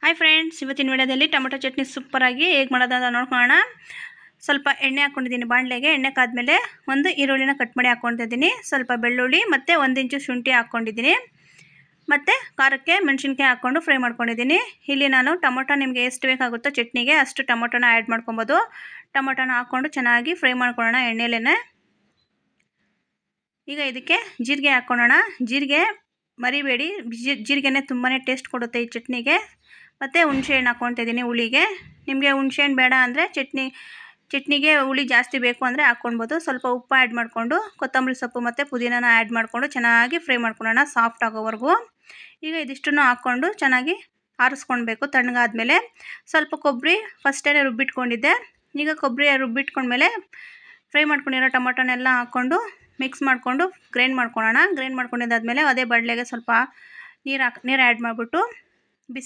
Hi friends, ಇವತ್ತಿನ ವಿಡಿಯೋದಲ್ಲಿ tomato chutney ಸೂಪರಾಗಿ ಹೇಗೆ ಮಾಡೋದಂತ ನೋಡ್ಕೊಳ್ಳೋಣ. ಸ್ವಲ್ಪ ಎಣ್ಣೆ ಹಾಕ್ಕೊಂಡಿದ್ದೀನಿ ಬಾಣಲೆಗೆ. ಎಣ್ಣೆ ಕಾದ್ಮೇಲೆ ಒಂದು ಈರುಳ್ಳಿನ ಕಟ್ ಮಾಡಿ ಹಾಕ್ಕೊಂಡಿದ್ದೀನಿ, ಸ್ವಲ್ಪ ಬೆಳ್ಳುಳ್ಳಿ ಮತ್ತು 1 ಇಂಚು ಶುಂಠಿ ಹಾಕ್ಕೊಂಡಿದ್ದೀನಿ, ಮತ್ತು ಖಾರಕ್ಕೆ ಮೆಣಸಿನ್ಕಾಯಿ ಹಾಕ್ಕೊಂಡು ಫ್ರೈ ಮಾಡ್ಕೊಂಡಿದ್ದೀನಿ. ಇಲ್ಲಿ ನಾನು ಟೊಮೊಟೊ ನಿಮಗೆ ಎಷ್ಟು ಬೇಕಾಗುತ್ತೋ ಚಟ್ನಿಗೆ ಅಷ್ಟು ಟೊಮೊಟೊನ ಆ್ಯಡ್ ಮಾಡ್ಕೊಬೋದು. ಟೊಮೊಟೊನ ಹಾಕ್ಕೊಂಡು ಚೆನ್ನಾಗಿ ಫ್ರೈ ಮಾಡ್ಕೊಳ್ಳೋಣ ಎಣ್ಣೆಲೇ. ಈಗ ಇದಕ್ಕೆ ಜೀರಿಗೆ ಹಾಕ್ಕೊಳ್ಳೋಣ. ಜೀರಿಗೆ ಮರಿಬೇಡಿ, ಜೀರಿಗೆನೇ ತುಂಬಾ ಟೇಸ್ಟ್ ಕೊಡುತ್ತೆ ಈ ಚಟ್ನಿಗೆ. ಮತ್ತು ಹುಣಸೆಹಣ್ಣು ಹಾಕ್ಕೊತಿದ್ದೀನಿ ಹುಳಿಗೆ. ನಿಮಗೆ ಹುಣಸೆಹಣ್ಣು ಬೇಡ ಅಂದರೆ ಚಟ್ನಿಗೆ ಹುಳಿ ಜಾಸ್ತಿ ಬೇಕು ಅಂದರೆ ಹಾಕ್ಕೊಳ್ಬೋದು. ಸ್ವಲ್ಪ ಉಪ್ಪು ಆ್ಯಡ್ ಮಾಡಿಕೊಂಡು ಕೊತ್ತಂಬರಿ ಸೊಪ್ಪು ಮತ್ತು ಪುದೀನಾನ ಆ್ಯಡ್ ಮಾಡಿಕೊಂಡು ಚೆನ್ನಾಗಿ ಫ್ರೈ ಮಾಡ್ಕೊಳ್ಳೋಣ ಸಾಫ್ಟ್ ಆಗೋವರೆಗೂ. ಈಗ ಇದಿಷ್ಟನ್ನು ಹಾಕ್ಕೊಂಡು ಚೆನ್ನಾಗಿ ಆರಿಸ್ಕೊಳ್ಬೇಕು. ತಣ್ಣಗಾದ್ಮೇಲೆ ಸ್ವಲ್ಪ ಕೊಬ್ಬರಿ ಫಸ್ಟೇ ರುಬ್ಬಿಟ್ಕೊಂಡಿದ್ದೆ. ಈಗ ಕೊಬ್ಬರಿ ರುಬ್ಬಿಟ್ಕೊಂಡ್ಮೇಲೆ ಫ್ರೈ ಮಾಡ್ಕೊಂಡಿರೋ ಟೊಮೊಟೊನೆಲ್ಲ ಹಾಕ್ಕೊಂಡು ಮಿಕ್ಸ್ ಮಾಡಿಕೊಂಡು ಗ್ರೈಂಡ್ ಮಾಡ್ಕೊಳ್ಳೋಣ. ಗ್ರೈಂಡ್ ಮಾಡ್ಕೊಂಡಿದ್ದಾದಮೇಲೆ ಅದೇ ಬಾಣಲೆಗೆ ಸ್ವಲ್ಪ ನೀರು ಆ್ಯಡ್ ಮಾಡಿಬಿಟ್ಟು